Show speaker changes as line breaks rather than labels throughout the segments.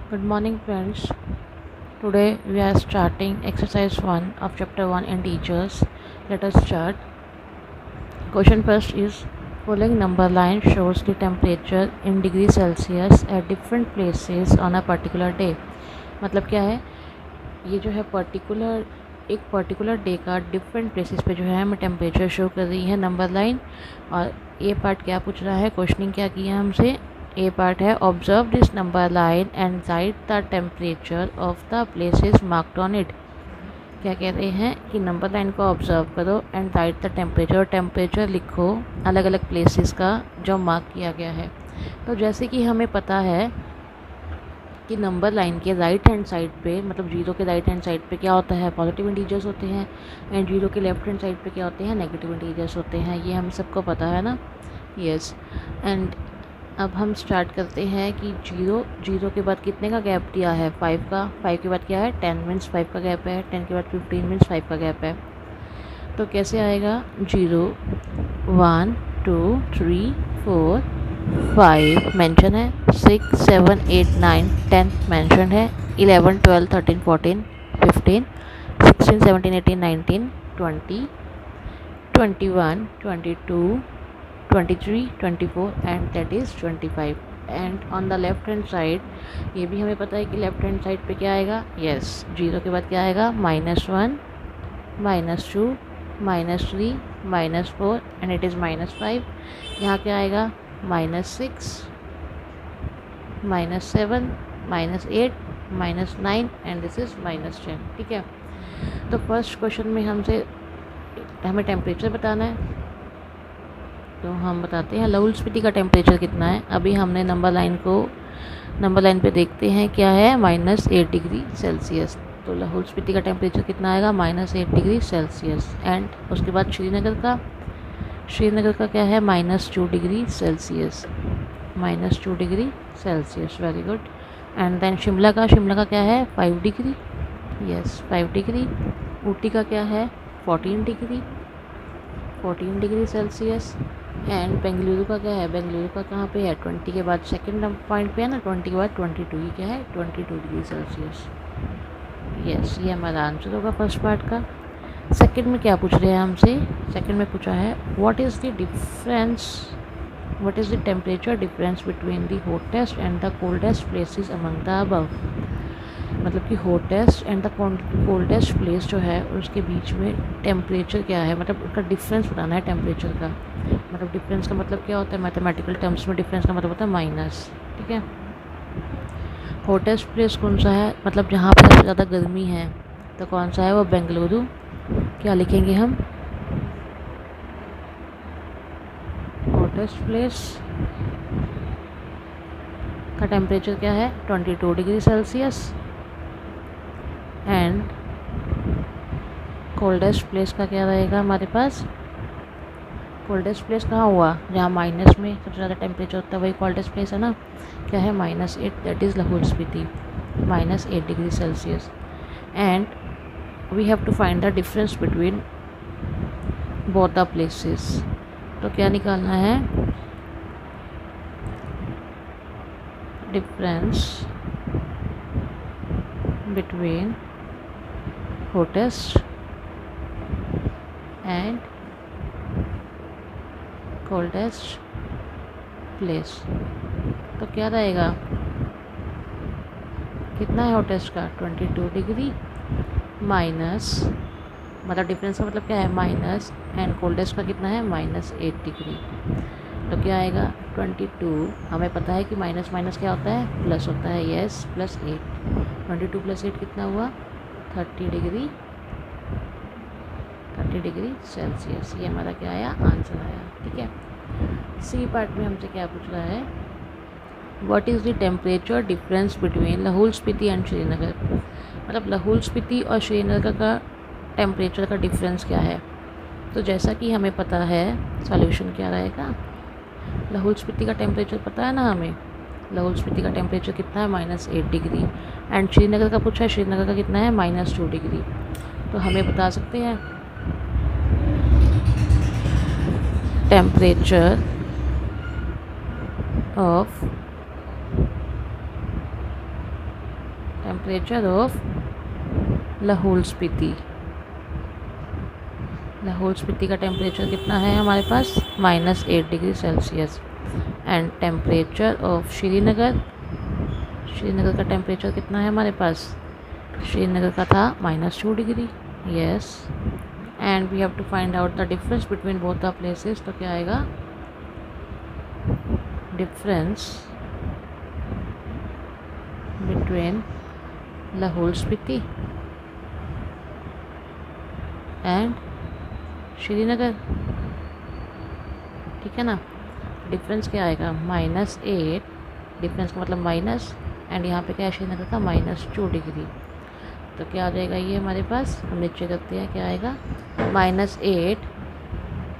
Good morning, friends. Today we are starting exercise 1 of chapter 1 in teachers. Let us start. Question first is following number line shows the temperature in degree Celsius at different places on a particular day. मतलब क्या है, ये जो है particular day का different places पे जो है हमें टेम्परेचर शो कर रही है नंबर लाइन। और ये पार्ट क्या पूछ रहा है, क्वेश्चनिंग क्या किया हमसे। ए पार्ट है observe this number line and right the temperature of the places marked on it. क्या कह रहे हैं कि नंबर लाइन को ऑब्जर्व करो and right the temperature, temperature लिखो अलग अलग प्लेसेस का जो मार्क किया गया है। तो जैसे कि हमें पता है कि नंबर लाइन के राइट हैंड साइड पे, मतलब जीरो के राइट हैंड साइड पे क्या होता है, पॉजिटिव इंटीजर्स होते हैं, एंड जीरो के लेफ्ट हैंड साइड पे क्या होते हैं, नेगेटिव इंटीजर्स होते हैं। ये हम सबको पता है ना। यस। एंड अब हम स्टार्ट करते हैं कि जीरो के बाद कितने का गैप दिया है, 5 का। 5 के बाद क्या है, 10 मीन्स 5 का गैप है। 10 के बाद 15 मीन्स 5 का गैप है। तो कैसे आएगा, 0 1 2 3 4 5 मेंशन है, 6 7 8 9 10 मेंशन है, 11 12 13 14 15 16 17 18 19 20 21 22 23 24 and that is 25। And on the left hand side ये भी हमें पता है कि लेफ्ट हैंड साइड पे क्या आएगा, यस, जीरो के बाद क्या आएगा, -1 -2 -3 -4 एंड इट इज़ -5। यहाँ क्या आएगा, -6 -7 -8 -9 एंड दिस इज़ -10। ठीक है। तो फर्स्ट क्वेश्चन में हमें टेम्परेचर बताना है। तो हम बताते हैं लाहौल स्पीति का टेम्परेचर कितना है। अभी हमने नंबर लाइन पे देखते हैं क्या है, -8 डिग्री सेल्सियस। तो लाहौल स्पीति का टेम्परेचर कितना आएगा, -8 डिग्री सेल्सियस। एंड उसके बाद श्रीनगर का क्या है, -2 degree Celsius, -2 degree Celsius. Very good. And then Shimla का क्या है, 5 डिग्री, यस 5 डिग्री। ऊटी का क्या है, 14 डिग्री सेल्सियस। एंड बेंगलुरु का क्या है, बेंगलुरु का कहाँ पे है, 20 के बाद सेकंड पॉइंट पे है ना, 20 के बाद 22, ये क्या है, 22 डिग्री सेल्सियस। यस, ये हमारा आंसर होगा फर्स्ट पार्ट का। सेकंड में क्या पूछ रहे हैं हमसे, सेकंड में पूछा है what is the temperature difference between the hottest and the coldest places among the above. मतलब कि hottest and the coldest place जो है उसके बीच में टेम्परेचर क्या है, मतलब उसका डिफरेंस बताना है टेम्परेचर का। मतलब डिफरेंस का मतलब क्या होता है, मैथमेटिकल टर्म्स में डिफरेंस का मतलब होता है माइनस। ठीक है। हॉटेस्ट प्लेस कौन सा है, मतलब जहाँ पर सबसे ज़्यादा गर्मी है, तो कौन सा है वो, बेंगलुरु। क्या लिखेंगे हम, हॉटेस्ट प्लेस का टेम्परेचर क्या है, 22 degree Celsius. And coldest place का क्या रहेगा हमारे पास, कोल्डेस्ट प्लेस कहाँ हुआ, जहाँ माइनस में सबसे ज़्यादा टेम्परेचर होता है वही कोल्डेस्ट प्लेस है ना। क्या है, -8, that is Lahaul Spiti, -8 degree Celsius. And we have to find the difference between both the places. तो क्या निकालना है, difference between hottest and coldest place. तो क्या रहेगा, कितना है हॉटेस्ट का, 22 डिग्री माइनस, मतलब डिफरेंस का मतलब क्या है, माइनस, एंड कोल्डेस्ट का कितना है, -8 डिग्री। तो क्या आएगा, 22, हमें पता है कि माइनस माइनस क्या होता है, प्लस होता है, यस, +8। 22 + 8 कितना हुआ, 30 डिग्री सेल्सियस। ये हमारा क्या आया, आंसर आया। ठीक है। सी पार्ट में हमसे क्या पूछ रहा है, what is the temperature difference between Lahaul Spiti and Srinagar. मतलब लाहौल स्पीति और श्रीनगर का टेम्परेचर का डिफरेंस क्या है। तो जैसा कि हमें पता है सॉल्यूशन क्या रहेगा, लाहौल स्पीति का टेम्परेचर पता है ना हमें, लाहौल स्पीति का टेम्परेचर कितना है, -8 डिग्री। एंड श्रीनगर का पूछा है, श्रीनगर का कितना है, -2 डिग्री। तो हमें बता सकते हैं temperature of temperature of Lahaul Spiti. Lahaul Spiti का टेम्परेचर कितना है हमारे पास? -8 degree Celsius. And temperature of Srinagar, Srinagar का टेम्परेचर कितना है हमारे पास? श्रीनगर का था -2 degree. Yes, and we have to find out the difference between both the places. तो क्या आएगा? Difference between Lahaul Spiti and Srinagar. ठीक है ना? डिफरेंस क्या आएगा? -8, डिफरेंस का मतलब माइनस, एंड यहाँ पे क्या है? श्रीनगर का -2 डिग्री। तो क्या आ जाएगा ये हमारे पास? हम नीचे करते हैं, क्या आएगा? -8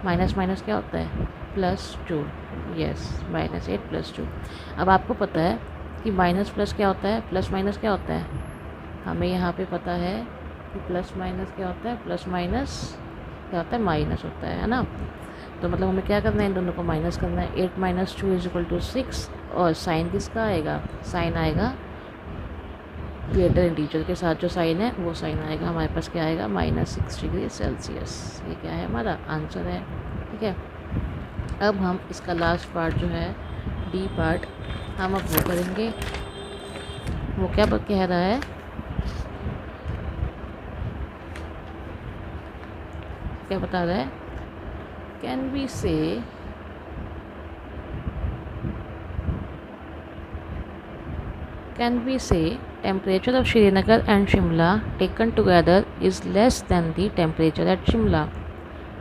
माइनस माइनस क्या होता है? +2। यस, -8 +2। अब आपको पता है कि माइनस प्लस क्या होता है, प्लस माइनस क्या होता है? हमें यहाँ पे पता है कि प्लस माइनस क्या होता है, प्लस माइनस क्या होता है? माइनस होता है ना? तो मतलब हमें क्या करना है? इन दोनों को माइनस करना है। 8 - 2 = 6। और साइन किसका आएगा? साइन आएगा ग्रेटर इंटीजर के साथ, जो साइन है वो साइन आएगा हमारे पास। क्या आएगा? -6 डिग्री सेल्सियस। ये क्या है? हमारा आंसर है। ठीक है, अब हम इसका लास्ट पार्ट जो है, डी पार्ट, हम अब वो करेंगे। वो क्या कह रहा है? क्या बता रहा है? कैन वी से temperature of Srinagar and Shimla taken together is less than the temperature at Shimla.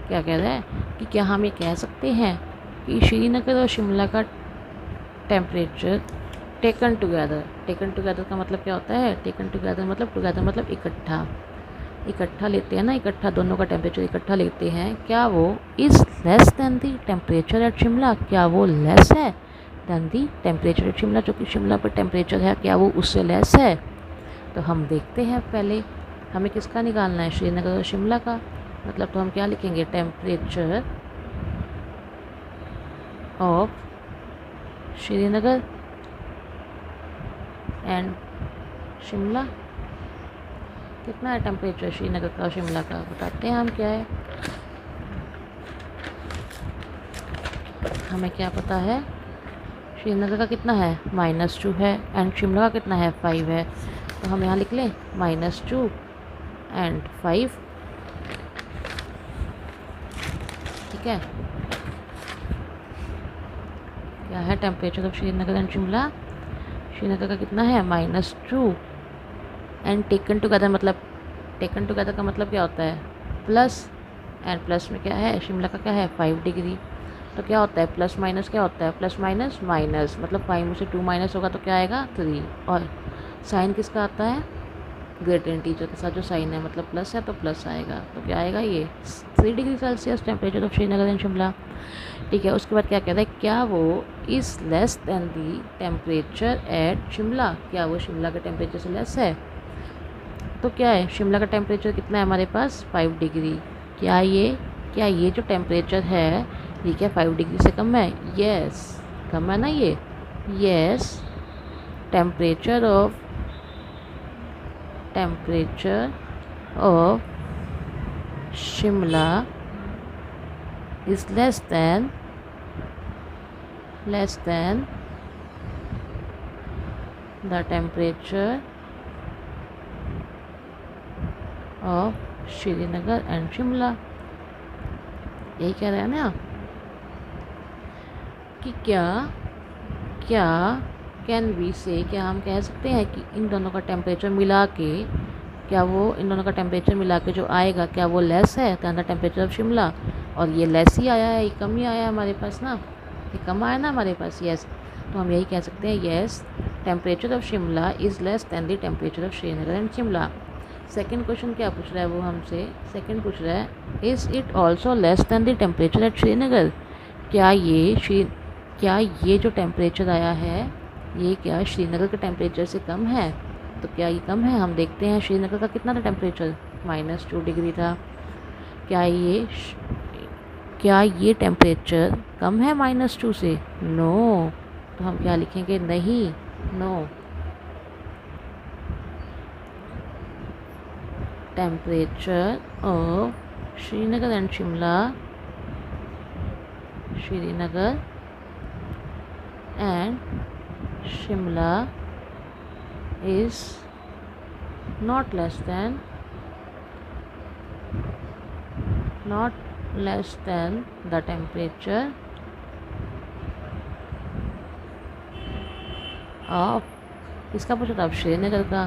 क्या कह रहा है कि क्या हम ये कह सकते हैं कि श्रीनगर और शिमला का टेम्परेचर टेकन टुगेदर का मतलब क्या होता है? टेकन टुगेदर मतलब इकट्ठा लेते हैं ना, इकट्ठा दोनों का टेम्परेचर इकट्ठा लेते हैं। क्या वो is less than the temperature at Shimla? क्या वो लेस है than the temperature at Shimla? जो कि शिमला पर टेम्परेचर है, क्या वो उससे लेस है? तो हम देखते हैं। पहले हमें किसका निकालना है? श्रीनगर और शिमला का। मतलब तो हम क्या लिखेंगे? Temperature of Srinagar and Shimla. कितना है टेम्परेचर श्रीनगर का और शिमला का? बताते हैं हम क्या है। हमें क्या पता है? श्रीनगर का कितना है? -2 है, एंड शिमला का कितना है? 5 है। तो हम यहाँ लिख लें -2 एंड 5। ठीक है, क्या है temperature of Srinagar and Shimla? Srinagar का कितना है? -2 एंड टेकन टुगेदर का मतलब क्या होता है? प्लस, एंड प्लस में क्या है? शिमला का क्या है? 5 डिग्री। तो क्या होता है? प्लस माइनस क्या होता है? प्लस माइनस माइनस, मतलब 5 में से 2 माइनस होगा तो क्या आएगा? 3। और साइन किसका आता है? ग्रेटर इंटीजर के साथ जो साइन है, मतलब प्लस है तो प्लस आएगा। तो क्या आएगा? ये 3 degree Celsius temperature of Srinagar and Shimla. ठीक है, उसके बाद क्या कहता है? क्या वो is less than the temperature at Shimla? क्या वो शिमला के टेम्परेचर से लेस है? तो क्या है? शिमला का टेम्परेचर कितना है हमारे पास? 5 डिग्री। क्या ये जो टेम्परेचर है, ये क्या 5 डिग्री से कम है? यस, कम है ना ये? Yes, temperature of Shimla is less than the temperature of Srinagar and Shimla. यही कह रहे हैं ना कि क्या कैन वी से, क्या हम कह सकते हैं कि इन दोनों का टेम्परेचर मिला के, क्या वो इन दोनों का टेम्परेचर मिला के जो आएगा, क्या वो लेस है than the temperature of Shimla? और ये लेस ही आया है, ये कम ही आया है हमारे पास ना, ये कम आया ना हमारे पास। यस, तो हम यही कह सकते हैं, yes, temperature of Shimla is less than the temperature of Srinagar and Shimla. Second question क्या पूछ रहा है वो हमसे? सेकंड पूछ रहा है, is it also less than the temperature at Srinagar? क्या ये जो टेम्परेचर आया है, ये क्या श्रीनगर के टेम्परेचर से कम है? तो क्या ये कम है? हम देखते हैं श्रीनगर का कितना था टेम्परेचर? -2 डिग्री था। क्या ये टेम्परेचर कम है -2 से? नो। तो हम क्या लिखेंगे? नहीं, no. Temperature of Srinagar and Shimla, Srinagar and Shimla is not less than the temperature of, किसका पूछा था? अब श्रीनगर का।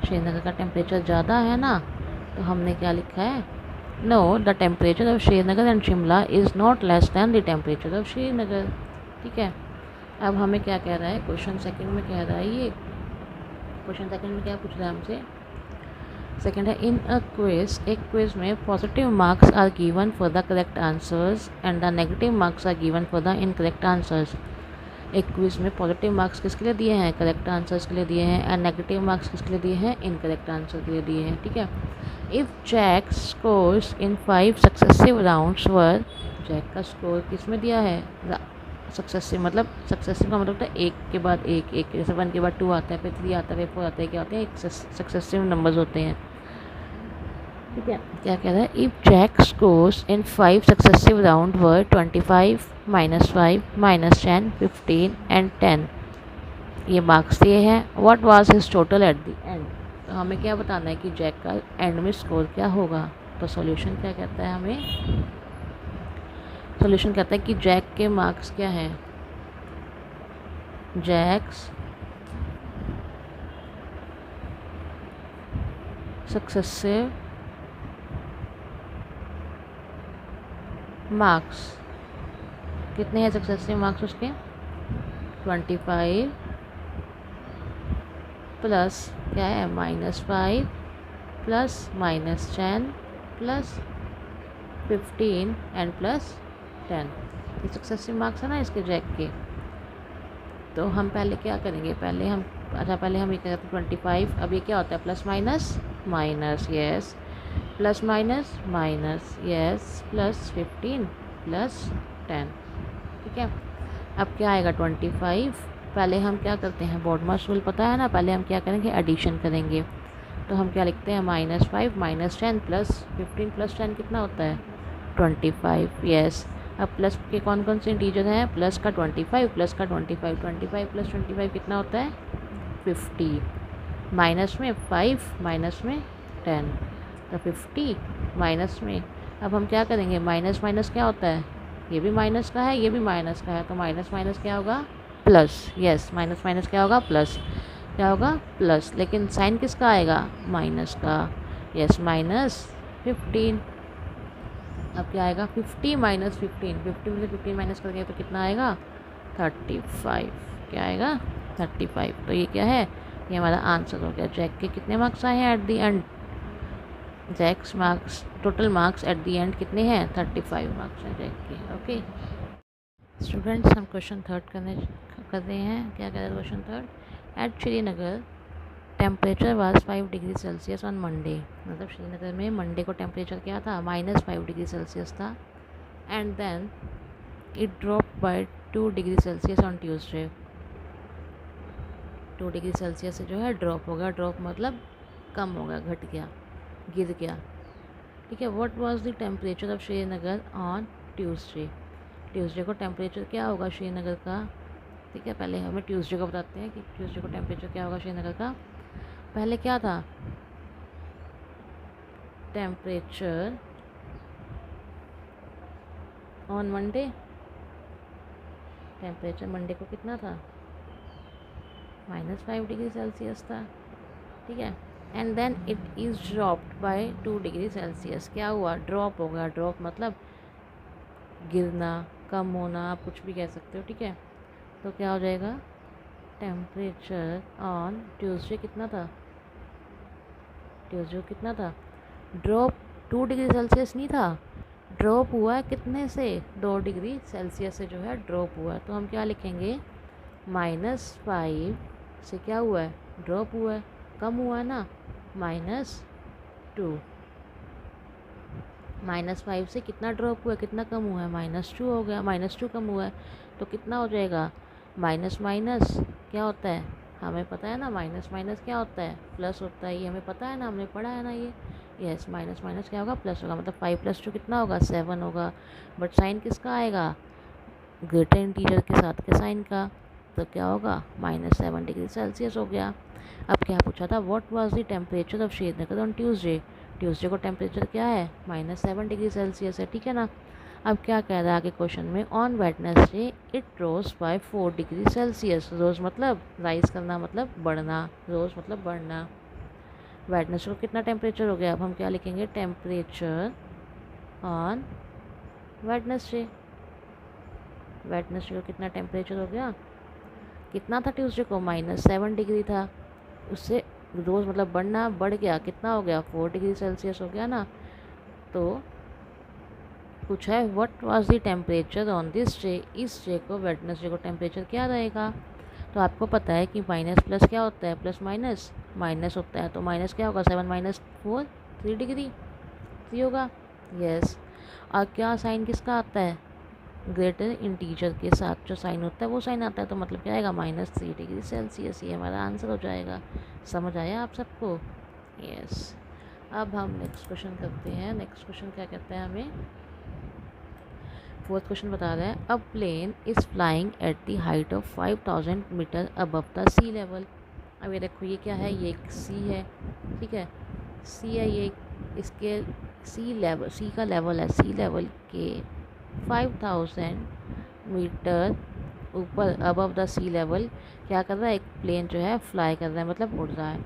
श्रीनगर का टेम्परेचर ज़्यादा है ना, तो हमने क्या लिखा है? No, the temperature of Srinagar and Shimla is not less than the temperature of Srinagar. ठीक है, अब हमें क्या कह रहा है? क्वेश्चन सेकंड में कह रहा है, ये क्वेश्चन सेकंड में क्या पूछ रहा है हमसे? सेकंड है, इन अ क्विज, एक क्विज में positive marks are given for the correct answers and the negative marks are given for the incorrect answers. एक क्विज में पॉजिटिव मार्क्स किसके लिए दिए हैं? करेक्ट आंसर्स के लिए दिए हैं, एंड नेगेटिव मार्क्स किसके लिए दिए हैं? इनकरेक्ट आंसर के लिए दिए हैं। ठीक है, if Jack scores in 5 successive rounds were, Jack का स्कोर किस में दिया है? सक्सेसिव, मतलब सक्सेसिव का मतलब होता है एक के बाद एक, जैसे 1 के बाद 2 आता है, फिर 3 आता है, फिर 4 आता है, क्या होते हैं? एक सक्सेसिव नंबर्स होते हैं। ठीक है, क्या कह रहा है? If Jack scores in 5 successive round were 25, -5, -10, 15 and 10, ये मार्क्स दिए हैं। What was his total at the end, तो हमें क्या बताना है कि जैक का एंड में स्कोर क्या होगा। तो सॉल्यूशन क्या कहता है हमें? सॉल्यूशन कहता है कि जैक के मार्क्स क्या हैं? जैक्स सक्सेसिव मार्क्स कितने हैं? सक्सेसिव मार्क्स उसके 25 प्लस क्या है? -5 प्लस -10 प्लस 15 एंड प्लस 10, ये सक्सेसिव मार्क्स है ना इसके जैक के। तो हम पहले क्या करेंगे? पहले हम ये क्या करते हैं? 25, अब ये क्या होता है? Plus minus minus, yes, plus minus minus, yes, plus 15 plus 10। ठीक है, अब क्या आएगा? 25। पहले हम क्या करते हैं? बोर्ड मास रूल पता है ना, पहले हम क्या करेंगे? एडिशन करेंगे। तो हम क्या लिखते हैं? -5 -10 प्लस 15 प्लस 10 कितना होता है? 25, यस। अब प्लस के कौन कौन से इंटीजर हैं? प्लस का 25, प्लस का 25, 25 प्लस 25 कितना होता है? 50, माइनस में 5, माइनस में 10, तो 50 माइनस में, अब हम क्या करेंगे? माइनस माइनस क्या होता है? ये भी माइनस का है, ये भी माइनस का है, तो माइनस माइनस क्या होगा? प्लस, यस, माइनस माइनस क्या होगा? प्लस, क्या होगा? प्लस, लेकिन साइन किसका आएगा? माइनस का, यस, -15। अब क्या आएगा? 50 माइनस 15, 50 में से 15 माइनस करेंगे तो कितना आएगा? 35, क्या आएगा? 35। तो ये क्या है? ये हमारा आंसर हो गया। जैक के कितने मार्क्स आए हैं at the end? Jack's marks, total marks at the end कितने हैं? 35 मार्क्स हैं जैक के। ओके स्टूडेंट्स, हम क्वेश्चन थर्ड कर रहे हैं। क्या कह रहे हैं question third? At Srinagar temperature was 5 degree Celsius on Monday, मतलब श्रीनगर में मंडे को टेम्परेचर क्या था? -5 डिग्री सेल्सियस था, and then it drop by 2 degree Celsius on Tuesday. 2 degree Celsius से जो है ड्रॉप हो गया। ड्रॉप मतलब कम हो गया, घट गया, गिर गया। ठीक है, what was the temperature of Srinagar on Tuesday? Tuesday को टेम्परेचर क्या होगा श्रीनगर का? ठीक है, पहले हमें ट्यूसडे को बताते हैं कि ट्यूसडे को टेम्परेचर क्या होगा श्रीनगर का। पहले क्या था? Temperature on Monday, temperature Monday को कितना था? -5 डिग्री सेल्सियस था। ठीक है, and then it is dropped by 2 degree Celsius. क्या हुआ? ड्रॉप हो गया। ड्रॉप मतलब गिरना, कम होना, आप कुछ भी कह सकते हो। ठीक है, तो क्या हो जाएगा? टेम्परेचर ऑन ट्यूसडे कितना था? ट्यूसडे कितना था? ड्रॉप 2 डिग्री सेल्सियस नहीं था, ड्रॉप हुआ है कितने से? 2 डिग्री सेल्सियस से जो है ड्रॉप हुआ है। तो हम क्या लिखेंगे? -5 से क्या हुआ है? ड्रॉप हुआ है, कम हुआ है ना, -2। -5 से कितना ड्रॉप हुआ है, कितना कम हुआ है? -2 हो गया। -2 कम हुआ है तो कितना हो जाएगा? माइनस माइनस क्या होता है? हमें पता है ना, माइनस माइनस क्या होता है? प्लस होता है। ये हमें पता है ना, हमने पढ़ा है ना ये। यस, माइनस माइनस क्या होगा, प्लस होगा, मतलब 5 + 2 कितना होगा, 7 होगा। बट साइन किसका आएगा, ग्रेटर इंटीजर के साथ के साइन का, तो क्या होगा, -7 डिग्री सेल्सियस हो गया। अब क्या पूछा था, what was the temperature of Srinagar on Tuesday. Tuesday को टेम्परेचर क्या है, -7 डिग्री सेल्सियस है, ठीक है ना। अब क्या कह रहा है आगे क्वेश्चन में, on Wednesday it rose by 4 degree Celsius. Rose मतलब राइज करना, मतलब बढ़ना, रोज़ मतलब बढ़ना। वेडनेसडे को कितना टेम्परेचर हो गया, अब हम क्या लिखेंगे, टेम्परेचर ऑन वेडनेसडे। वेडनेसडे को कितना टेम्परेचर हो गया, कितना था ट्यूसडे को, -7 डिग्री था। उससे रोज़ मतलब बढ़ना, बढ़ गया, कितना हो गया, 4 डिग्री सेल्सियस हो गया ना। तो पूछा है what was the temperature on this day. इस डे को, वेडनेसडे को टेम्परेचर क्या रहेगा। तो आपको पता है कि माइनस प्लस क्या होता है, प्लस माइनस माइनस होता है, तो माइनस क्या होगा, 7 - 4 3 डिग्री 3 होगा। यस, और क्या साइन किसका आता है, ग्रेटर इंटीजर के साथ जो साइन होता है वो साइन आता है, तो मतलब क्या आएगा, -3 डिग्री सेल्सियस। ये हमारा आंसर हो जाएगा। समझ आया आप सबको। यस, अब हम नेक्स्ट क्वेश्चन करते हैं। नेक्स्ट क्वेश्चन क्या कहता है हमें, फोर्थ क्वेश्चन बता रहा है, a plane is flying at the height of 5000 metre above the sea level. अब ये देखो, ये क्या है, ये एक सी है, ठीक है, सी है ये, इसके सी का लेवल है, सी लेवल के 5000 मीटर ऊपर अबव द सी लेवल क्या कर रहा है, एक प्लेन जो है फ्लाई कर रहा है, मतलब उड़ रहा है।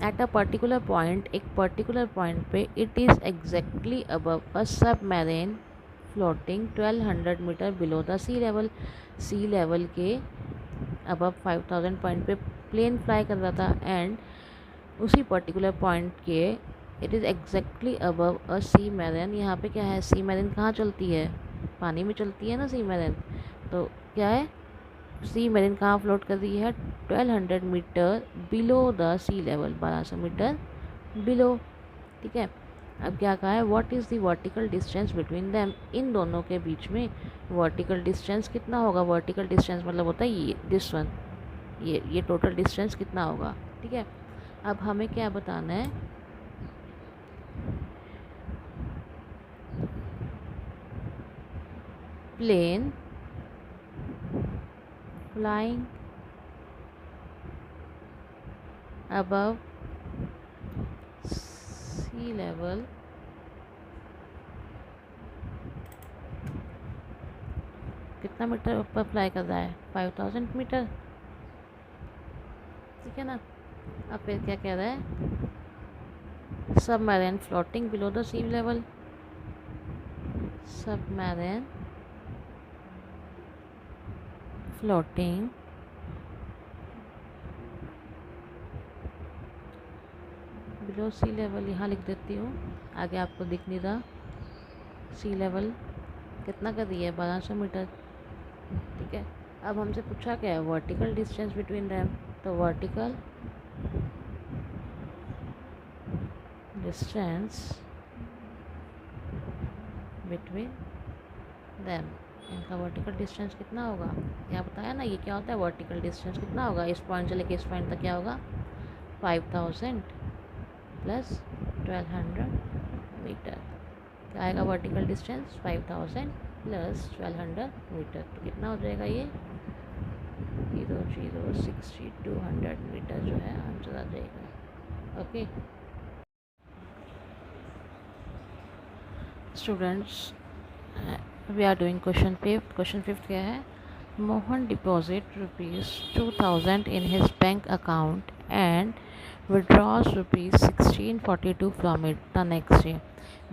एट अ पर्टिकुलर पॉइंट, एक पर्टिकुलर पॉइंट पे, it is exactly above a submarine floating 1200 metre below the sea level के अबव 5000 पॉइंट पे प्लेन फ्लाई कर रहा था। एंड उसी पर्टिकुलर पॉइंट के it is exactly above a submarine. यहाँ पे क्या है, सी मैरिन कहाँ चलती है, पानी में चलती है ना सी मैरिन। तो क्या है, सी मैरिन कहाँ फ्लोट कर रही है, 1200 metre below the sea level, 1200 metre below, ठीक है। अब क्या कहा है, what is the vertical distance between them. इन दोनों के बीच में वर्टिकल डिस्टेंस कितना होगा। वर्टिकल डिस्टेंस मतलब होता है ये, दिस वन, ये टोटल डिस्टेंस कितना होगा, ठीक है। अब हमें क्या बताना है, plane flying above sea level कितना मीटर ऊपर फ्लाई कर रहा है, 5000 मीटर, ठीक है ना। अब फिर क्या कह रहा है, submarine floating below the sea level, submarine floating below sea level, यहाँ लिख देती हूँ, आगे आपको दिख नहीं रहा। सी लेवल कितना कर रही है, 1200 मीटर, ठीक है। अब हमसे पूछा क्या है, वर्टिकल डिस्टेंस बिटवीन दैम, तो वर्टिकल डिस्टेंस बिटवीन दैम, इनका वर्टिकल डिस्टेंस कितना होगा, यहाँ बताया ना, ये क्या होता है, वर्टिकल डिस्टेंस कितना होगा, इस पॉइंट से लेके इस पॉइंट तक क्या होगा, 5000 प्लस 1200 मीटर, क्या आएगा वर्टिकल डिस्टेंस, 5000 प्लस 1200 मीटर, तो कितना हो जाएगा ये, 0,062 मीटर जो है आंसर आ जाएगा। Okay students, we are doing question fifth. Question fifth क्या है, Mohan deposit ₹2000 in his bank account and withdraws ₹1642 from it the next day.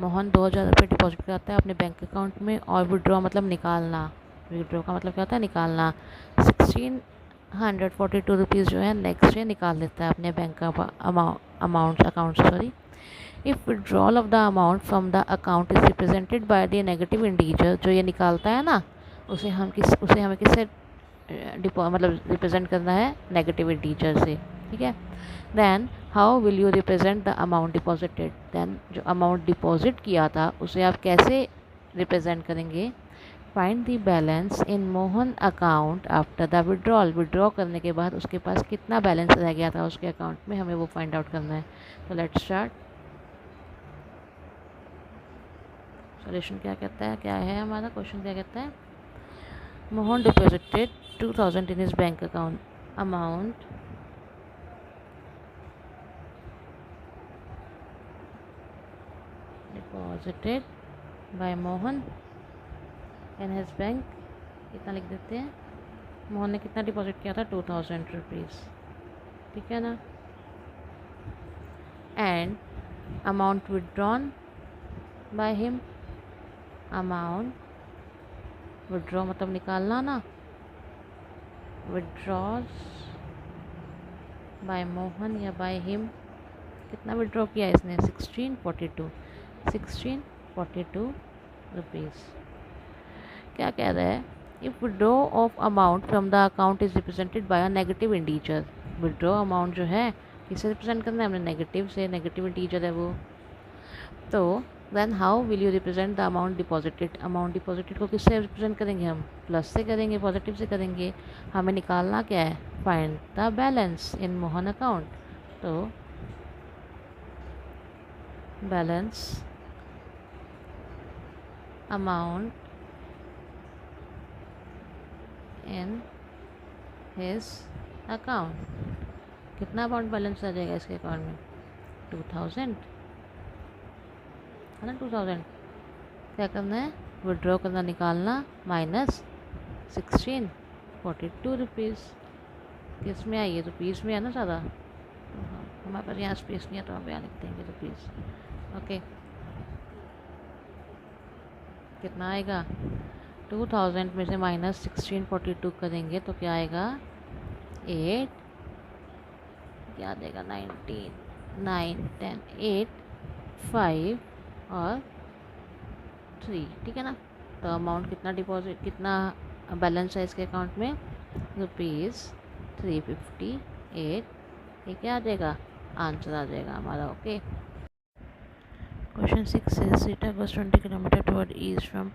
Mohan 2000 रुपये डिपॉजिट करता है अपने बैंक अकाउंट में, और विड्रॉ मतलब निकालना, विड्रॉ का मतलब क्या होता है, निकालना, 1642 रुपीज़ जो है नेक्स्ट डे निकाल देता है अपने बैंक का account sorry. If withdrawal of the amount from the account is represented by the negative integer, जो ये निकालता है ना, उसे हमें किससे मतलब रिप्रेजेंट करना है, नेगेटिव इंटीजर से, ठीक है। Then how will you represent the amount deposited, then जो अमाउंट डिपॉजिट किया था उसे आप कैसे रिप्रेजेंट करेंगे। Find the balance in Mohan account after the withdrawal, withdraw करने के बाद उसके पास कितना बैलेंस रह गया था उसके अकाउंट में, हमें वो फाइंड आउट करना है। तो लेट्स स्टार्ट। क्वेश्चन क्या कहता है, क्या है हमारा क्वेश्चन, क्या कहता है, Mohan deposited 2000 in his bank account, amount deposited bye Mohan in his bank, कितना लिख देते हैं, मोहन ने कितना डिपॉजिट किया था, 2000 रुपीज़, ठीक है ना। And amount withdrawn by him, amount withdraw मतलब निकालना ना, विड्रॉज बाय मोहन या बाय हिम, कितना विड्रॉ किया इसने, 1642 रुपीज़। क्या कह रहा है, if withdraw of amount from the account is represented by a negative integer, withdraw amount जो है किससे रिप्रेजेंट करना है हमने, नेगेटिव से, नेगेटिव इंटीजर है वो, तो then how will you represent the amount deposited, amount deposited को किससे रिप्रेजेंट करेंगे हम, प्लस से करेंगे, पॉजिटिव से करेंगे, हमें निकालना क्या है, find the balance in Mohan account, तो balance amount in his account, कितना अमाउंट बैलेंस आ जाएगा इसके अकाउंट में, 2000 है ना, 2000, क्या करना है, विड्रॉ करना, निकालना, माइनस 1642 रुपीज़, किस में आई है, रुपीज़ में है ना ज़्यादा, तो हाँ हमारे पास यहाँ स्पेस नहीं है तो हम यहाँ लिख देंगे रुपीज़, ओके, कितना आएगा, 2000 में से माइनस 1642 करेंगे तो क्या आएगा, 8, क्या देगा, 19, 9, 10, 8, 5 और 3, ठीक है ना। तो अमाउंट कितना डिपॉजिट, कितना बैलेंस है इसके अकाउंट में, ₹358, ये क्या आ जाएगा, आंसर आ जाएगा हमारा, okay. Question 6 is Sita goes 20 km toward east from